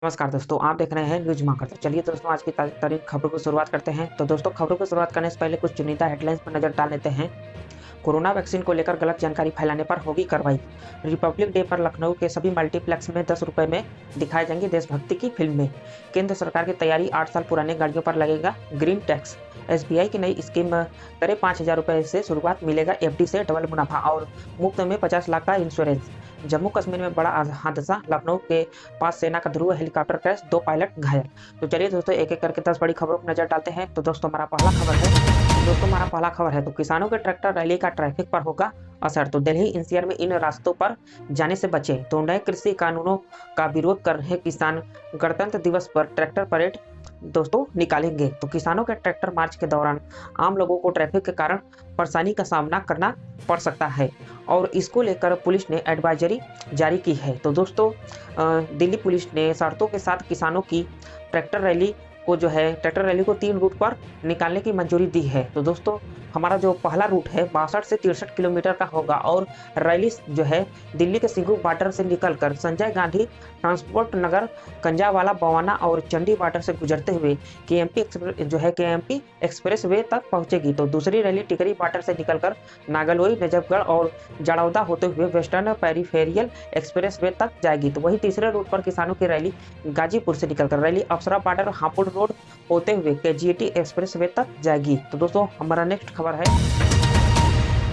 नमस्कार दोस्तों, आप देख रहे हैं न्यूज माकर। तो चलिए दोस्तों, आज की ताज़ा तरीन खबरों को शुरुआत करते हैं। तो दोस्तों, खबरों को शुरुआत करने से पहले कुछ चुनिंदा हेडलाइंस पर नजर डाल लेते हैं। कोरोना वैक्सीन को लेकर गलत जानकारी फैलाने पर होगी कार्रवाई। रिपब्लिक डे पर लखनऊ के सभी मल्टीप्लेक्स में 10 रुपए में दिखाई जाएंगी देशभक्ति की फिल्में। केंद्र सरकार की तैयारी, 8 साल पुराने गाड़ियों पर लगेगा ग्रीन टैक्स। एसबीआई की नई स्कीम करे 5,000 रुपए से शुरुआत, मिलेगा एफडी से डबल मुनाफा और मुफ्त में 50 लाख का इंश्योरेंस। जम्मू कश्मीर में बड़ा हादसा, लखनऊ के पास सेना का ध्रुव हेलीकॉप्टर क्रैश, 2 पायलट घायल। तो चलिए दोस्तों, एक एक करके 10 बड़ी खबरों पर नजर डालते हैं। तो दोस्तों, हमारा पहला खबर है तो किसानों के ट्रैक्टर रैली का ट्रैफिक पर होगा असर। तो दिल्ली एनसीआर में इन रास्तों पर जाने से बचे। तो नए कृषि कानूनों का विरोध कर रहे किसान गणतंत्र दिवस पर ट्रैक्टर परेड दोस्तों निकालेंगे। तो किसानों के ट्रैक्टर मार्च के दौरान आम लोगों को ट्रैफिक के कारण परेशानी का सामना करना पड़ सकता है और इसको लेकर पुलिस ने एडवाइजरी जारी की है। तो दोस्तों, दिल्ली पुलिस ने शर्तों के साथ किसानों की ट्रैक्टर रैली को 3 रूट पर निकालने की मंजूरी दी है। तो दोस्तों, हमारा जो पहला रूट है 62 से 63 किलोमीटर का होगा और रैली जो है दिल्ली के सिंघू बॉर्डर से निकलकर संजय गांधी ट्रांसपोर्ट नगर, कंजावाला, बवाना और चंडी बॉर्डर से गुजरते हुए केएमपी एक्सप्रेस वे तक पहुंचेगी। तो दूसरी रैली टिकरी बॉर्डर से निकलकर नागलोई, नजफगढ़ और जड़ौदा होते हुए वेस्टर्न पेरिफेरियल एक्सप्रेस वे तक जाएगी। तो वही तीसरे रूट पर किसानों की रैली गाजीपुर से निकलकर रैली अप्सरा बॉर्डर, हापुड़ रोड होते हुए केजीटी एक्सप्रेस वे तक जाएगी। तो दोस्तों, हमारा नेक्स्ट खबर है,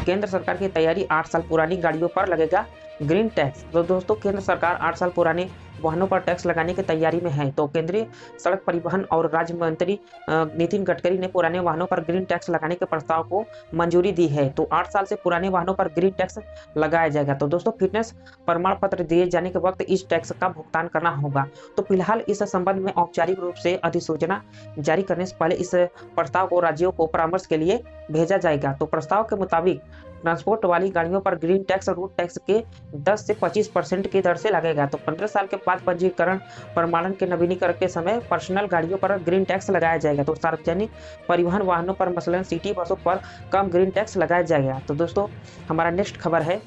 केंद्र सरकार की तैयारी, 8 साल पुरानी गाड़ियों पर लगेगा ग्रीन टैक्स। तो दोस्तों, केंद्र सरकार 8 साल पुराने वाहनों पर टैक्स लगाने की तैयारी में है। तो केंद्रीय सड़क परिवहन और राज्य मंत्री नितिन गडकरी ने पुराने वाहनों पर ग्रीन टैक्स लगाने के प्रस्ताव को मंजूरी दी है। तो 8 साल से पुराने वाहनों पर ग्रीन टैक्स लगाया जाएगा। तो दोस्तों, फिटनेस प्रमाण पत्र दिए जाने के वक्त इस टैक्स का भुगतान करना होगा। तो फिलहाल इस संबंध में औपचारिक रूप से अधिसूचना जारी करने से पहले इस प्रस्ताव को राज्यों को परामर्श के लिए भेजा जाएगा। तो प्रस्ताव के मुताबिक ट्रांसपोर्ट वाली गाड़ियों पर ग्रीन टैक्स रूट टैक्स के 10 से 25% की दर से लगेगा। तो 15 साल के बाद पंजीकरण प्रमाणन के नवीनीकरण के समय पर्सनल गाड़ियों पर ग्रीन टैक्स लगाया जाएगा। तो सार्वजनिक परिवहन वाहनों पर मसलन सिटी बसों पर कम ग्रीन टैक्स लगाया जाएगा। तो दोस्तों, हमारा नेक्स्ट खबर है,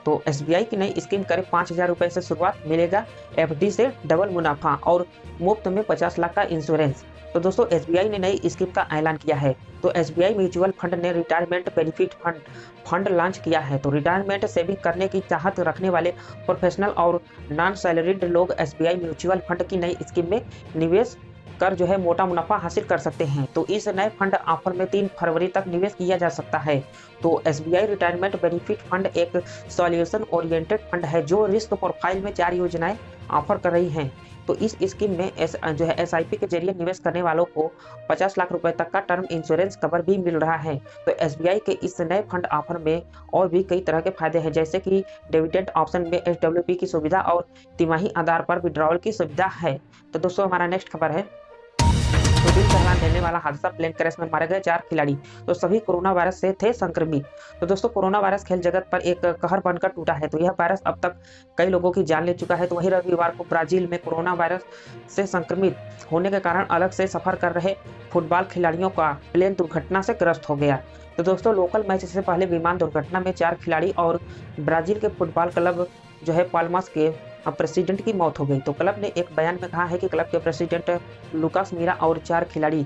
तो एसबीआई की नई स्कीम करे 5,000 रुपए से शुरुआत, मिलेगा एफडी से डबल मुनाफा और मुफ्त में 50 लाख का इंश्योरेंस। तो दोस्तों, एसबीआई ने नई स्कीम का ऐलान किया है। तो एसबीआई म्यूचुअल फंड ने रिटायरमेंट बेनिफिट फंड लॉन्च किया है। तो रिटायरमेंट सेविंग करने की चाहत रखने वाले प्रोफेशनल और नॉन सैलरीड लोग एसबीआई म्यूचुअल फंड की नई स्कीम में निवेश कर मोटा मुनाफा हासिल कर सकते हैं। तो इस नए फंड ऑफर में 3 फरवरी तक निवेश किया जा सकता है। तो एसबीआई रिटायरमेंट बेनिफिट फंड एक सॉल्यूशन ओरिएंटेड फंड है जो रिस्क प्रोफाइल में 4 योजनाएं ऑफर कर रही हैं। तो इस स्कीम में एसआईपी के जरिए निवेश करने वालों को 50 लाख रुपए तक का टर्म इंश्योरेंस कवर भी मिल रहा है। तो एसबीआई के इस नए फंड ऑफर में और भी कई तरह के फायदे हैं, जैसे कि डिविडेंड ऑप्शन में एसडब्ल्यूपी की सुविधा और तिमाही आधार पर विड्रॉवल की सुविधा है। तो दोस्तों, हमारा नेक्स्ट खबर है, तो दिल दहला देने वाला हादसा, प्लेन क्रैश में मारे गए 4 खिलाड़ी। तो सभी कोरोना वायरस से थे संक्रमित। तो दोस्तों, कोरोना वायरस खेल जगत पर एक कहर बनकर टूटा है। तो यह वायरस अब तक कई लोगों की जान ले चुका है। तो वही रविवार को ब्राजील में कोरोना वायरस से संक्रमित होने के कारण अलग से सफर कर रहे फुटबॉल खिलाड़ियों का प्लेन दुर्घटना से ग्रस्त हो गया। तो दोस्तों, लोकल मैच से पहले विमान दुर्घटना में 4 खिलाड़ी और ब्राजील के फुटबॉल क्लब पाल्मास के प्रेसिडेंट की मौत हो गई। तो क्लब ने एक बयान में कहा है कि क्लब के प्रेसिडेंट लुकास मीरा और 4 खिलाड़ी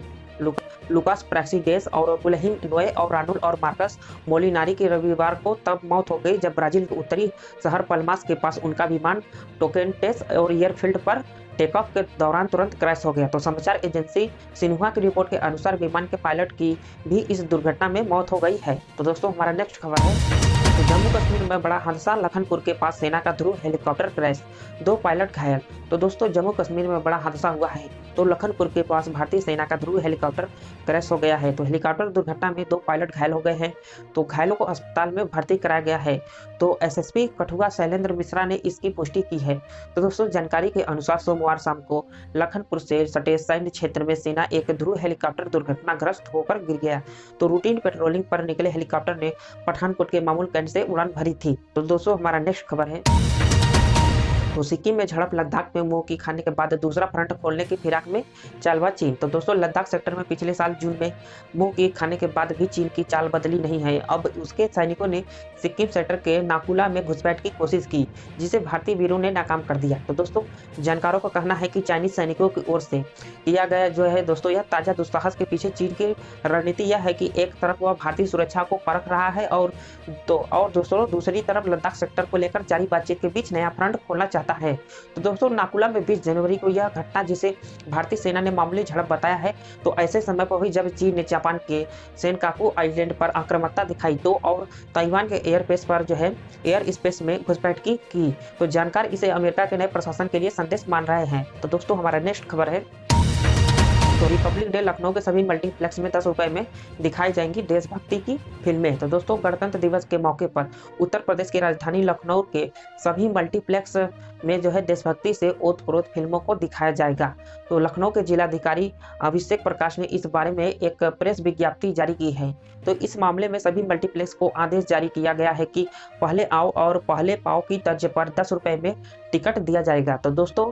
लुकास प्रेसिडेस और बुलहिम नोए और रानुल और मार्कस मोलिनारी की रविवार को तब मौत हो गई जब ब्राजील के उत्तरी शहर पल्मास के पास उनका विमान टोकेंटेस और एयरफील्ड पर टेक ऑफ के दौरान तुरंत क्रैश हो गया। तो समाचार एजेंसी सिन्हुआ की रिपोर्ट के अनुसार विमान के पायलट की भी इस दुर्घटना में मौत हो गई है। तो दोस्तों, हमारा नेक्स्ट खबर है, तो जम्मू कश्मीर में बड़ा हादसा, लखनपुर के पास सेना का ध्रुव हेलीकॉप्टर क्रैश, 2 पायलट घायल। तो दोस्तों, जम्मू कश्मीर में बड़ा हादसा हुआ है। तो लखनपुर के पास भारतीय सेना का ध्रुव हेलीकॉप्टर क्रैश हो गया है। तो हेलीकॉप्टर दुर्घटना में 2 पायलट घायल हो गए हैं। तो घायलों को अस्पताल में भर्ती कराया गया है। तो एसएसपी कठुआ शैलेंद्र मिश्रा ने इसकी पुष्टि की है। तो दोस्तों, जानकारी के अनुसार सोमवार शाम को लखनपुर से सटे सैन्य क्षेत्र में सेना एक ध्रुव हेलीकॉप्टर दुर्घटनाग्रस्त होकर गिर गया। तो रूटीन पेट्रोलिंग पर निकले हेलीकॉप्टर ने पठानकोट के मामूल कैंट से उड़ान भरी थी। तो दोस्तों, हमारा नेक्स्ट खबर है, तो सिक्किम में झड़प, लद्दाख में मुंह की खाने के बाद दूसरा फ्रंट खोलने की फिराक में चालबाज चीन। तो दोस्तों लद्दाख सेक्टर में पिछले साल जून में मुंह की खाने के बाद भी चीन की चाल बदली नहीं है। अब उसके सैनिकों ने सिक्किम सेक्टर के नाकुला में घुसपैठ की कोशिश की, जिसे भारतीय वीरों ने नाकाम कर दिया। तो दोस्तों जानकारों का कहना है कि चाइनीज सैनिकों की ओर से किया गया जो है दोस्तों यह ताजा दुस्साहस के पीछे चीन की रणनीति यह है कि एक तरफ वह भारतीय सुरक्षा को परख रहा है और दोस्तों दूसरी तरफ लद्दाख सेक्टर को लेकर जारी बातचीत के बीच नया फ्रंट खोलना चाहता है। तो दोस्तों नाकुला में 20 जनवरी को यह घटना, जिसे भारतीय सेना ने मामूली झड़प बताया है, तो ऐसे समय पर हुई जब चीन ने जापान के सेनकाकू आइलैंड पर आक्रामकता दिखाई तो और ताइवान के एयरबेस पर जो है एयर स्पेस में घुसपैठ की। तो जानकार इसे अमेरिका के नए प्रशासन के लिए संदेश मान रहे हैं। तो दोस्तों हमारा नेक्स्ट खबर है, तो रिपब्लिक डे लखनऊ के सभी मल्टीप्लेक्स में 10 रुपए में दिखाई जाएंगी देशभक्ति की फिल्में। तो दोस्तों गणतंत्र दिवस के मौके पर उत्तर प्रदेश की राजधानी लखनऊ के सभी मल्टीप्लेक्स में जो है देशभक्ति से ओतप्रोत फिल्मों को दिखाया जाएगा। तो लखनऊ के जिलाधिकारी अभिषेक प्रकाश ने इस बारे में एक प्रेस विज्ञप्ति जारी की है। तो इस मामले में सभी मल्टीप्लेक्स को आदेश जारी किया गया है कि पहले आओ और पहले पाओ की तर्ज पर 10 रुपए में टिकट दिया जाएगा। तो दोस्तों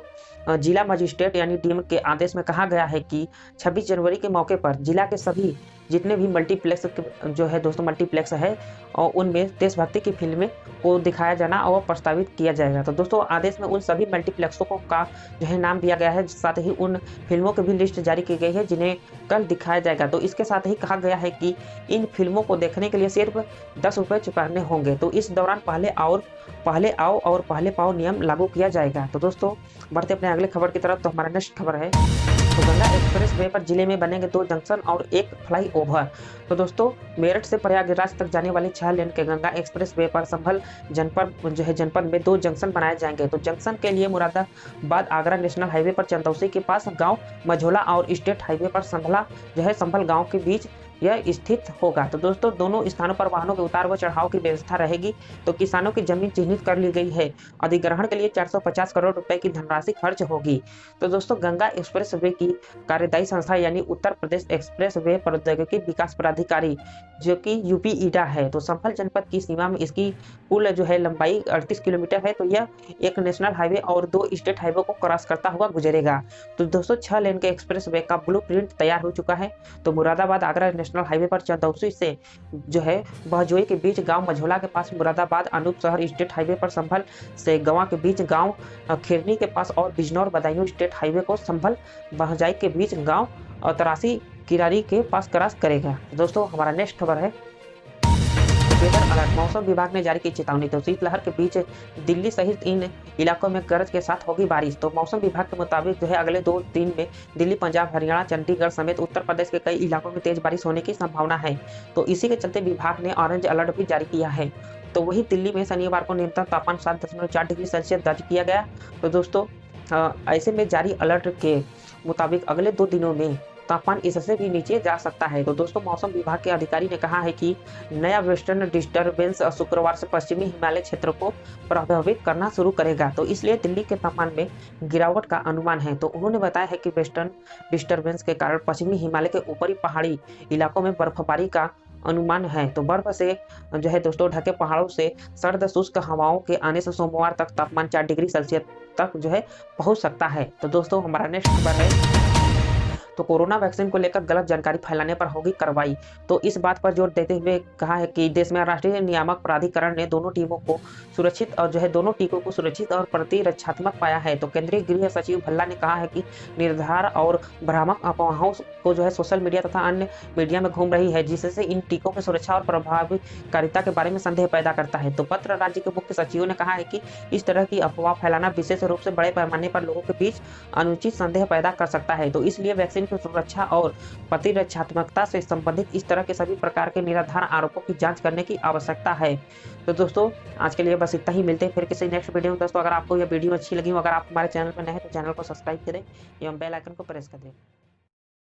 जिला मजिस्ट्रेट यानी डीएम के आदेश में कहा गया है कि 26 जनवरी के मौके पर जिला के सभी जितने भी मल्टीप्लेक्स जो है दोस्तों मल्टीप्लेक्स है और उनमें देशभक्ति की फिल्में को दिखाया जाना और प्रस्तावित किया जाएगा। तो दोस्तों आदेश में उन सभी मल्टीप्लेक्सों को का जो है नाम दिया गया है, साथ ही उन फिल्मों की भी लिस्ट जारी की गई है जिन्हें कल दिखाया जाएगा। तो इसके साथ ही कहा गया है कि इन फिल्मों को देखने के लिए सिर्फ 10 रुपये चुकाने होंगे। तो इस दौरान पहले आओ और पहले पाओ नियम लागू किया जाएगा। तो दोस्तों बढ़ते अपने अगले खबर की तरफ। तो हमारा नेक्स्ट खबर है, तो गंगा एक्सप्रेस वे पर जिले में बनेंगे 2 जंक्शन और 1 फ्लाईओवर। तो दोस्तों मेरठ से प्रयागराज तक जाने वाले 6 लेन के गंगा एक्सप्रेस वे पर संभल जनपद में 2 जंक्शन बनाए जाएंगे। तो जंक्शन के लिए मुरादाबाद आगरा नेशनल हाईवे पर चंदौसी के पास गांव मझोला और स्टेट हाईवे पर संभल गांव के बीच यह स्थित होगा। तो दोस्तों दोनों स्थानों पर वाहनों के उतार व चढ़ाव की व्यवस्था रहेगी। तो किसानों की जमीन चिन्हित कर ली गई है। अधिग्रहण के लिए 450 करोड़ रुपए की धनराशि खर्च होगी। तो दोस्तों गंगा एक्सप्रेस वे की कार्यदायी संस्था यानी उत्तर प्रदेश एक्सप्रेस वे प्रौद्योगिकी विकास प्राधिकारी जो कि यूपीईडा है। तो संभल जनपद की सीमा में इसकी कुल जो है लंबाई 38 किलोमीटर है। तो यह एक नेशनल हाईवे और 2 स्टेट हाईवे को क्रॉस करता हुआ गुजरेगा। तो दोस्तों 6 लेन के एक्सप्रेस वे का ब्लूप्रिंट तैयार हो चुका है। तो मुरादाबाद आगरा नेशनल हाईवे पर चंदौसी से जो है बहजोई के बीच गांव मझोला के पास मुरादाबाद अनूप शहर स्टेट हाईवे पर संभल से गवा के बीच गांव खिरनी के पास और बिजनौर बदायूं स्टेट हाईवे को संभल बहजाई के बीच गांव तरासी किरारी के पास क्रॉस करेगा। दोस्तों हमारा नेक्स्ट खबर है, वेदर अलर्ट। मौसम विभाग ने जारी की चेतावनी। तो शीतलहर के बीच दिल्ली सहित इन इलाकों में गरज के साथ होगी बारिश। तो मौसम विभाग के मुताबिक जो है अगले 2 दिन में दिल्ली, पंजाब, हरियाणा, चंडीगढ़ समेत उत्तर प्रदेश के कई इलाकों में तेज बारिश होने की संभावना है। तो इसी के चलते विभाग ने ऑरेंज अलर्ट भी जारी किया है। तो वही दिल्ली में शनिवार को न्यूनतम तापमान 7.4 डिग्री सेल्सियस दर्ज किया गया। तो दोस्तों ऐसे में जारी अलर्ट के मुताबिक अगले 2 दिनों में तापमान इससे भी नीचे जा सकता है। तो दोस्तों मौसम विभाग के अधिकारी ने कहा है कि नया वेस्टर्न डिस्टर्बेंस शुक्रवार से पश्चिमी हिमालय क्षेत्र को प्रभावित करना शुरू करेगा। तो इसलिए दिल्ली के तापमान में गिरावट का अनुमान है। तो उन्होंने बताया है कि वेस्टर्न डिस्टर्बेंस के कारण पश्चिमी हिमालय के ऊपरी पहाड़ी इलाकों में बर्फबारी का अनुमान है। तो बर्फ से जो है दोस्तों ढके पहाड़ों से सर्द शुष्क हवाओं के आने से सोमवार तक तापमान 4 डिग्री सेल्सियस तक जो है पहुंच सकता है। तो दोस्तों हमारा नेक्स्ट खबर है, तो कोरोना वैक्सीन को लेकर गलत जानकारी फैलाने पर होगी कार्रवाई। तो इस बात पर जोर देते हुए कहा है कि देश में राष्ट्रीय नियामक प्राधिकरण ने दोनों टीमों को सुरक्षित और जो है दोनों टीकों को सुरक्षित और प्रतिरक्षात्मक पाया है। तो केंद्रीय गृह सचिव भल्ला ने कहा है कि निर्धार और भ्रामक अफवाहों को जो है सोशल मीडिया तथा अन्य मीडिया में घूम रही है, जिससे इन टीकों की सुरक्षा और प्रभावकारिता के बारे में संदेह पैदा करता है। तो पत्र राज्य के मुख्य सचिवों ने कहा है कि इस तरह की अफवाह फैलाना विशेष रूप से बड़े पैमाने पर लोगों के बीच अनुचित संदेह पैदा कर सकता है। तो इसलिए वैक्सीन की सुरक्षा और प्रतिरक्षात्मकता से संबंधित इस तरह के सभी प्रकार के निराधार आरोपों की जांच करने की आवश्यकता है। तो दोस्तों आज के लिए बस इतना ही, मिलते हैं फिर किसी नेक्स्ट वीडियो में। दोस्तों अगर आपको यह वीडियो अच्छी लगी हो, अगर आप हमारे चैनल पर नए हैं तो चैनल को सब्सक्राइब करें एवं बेल आइकन को प्रेस कर दें।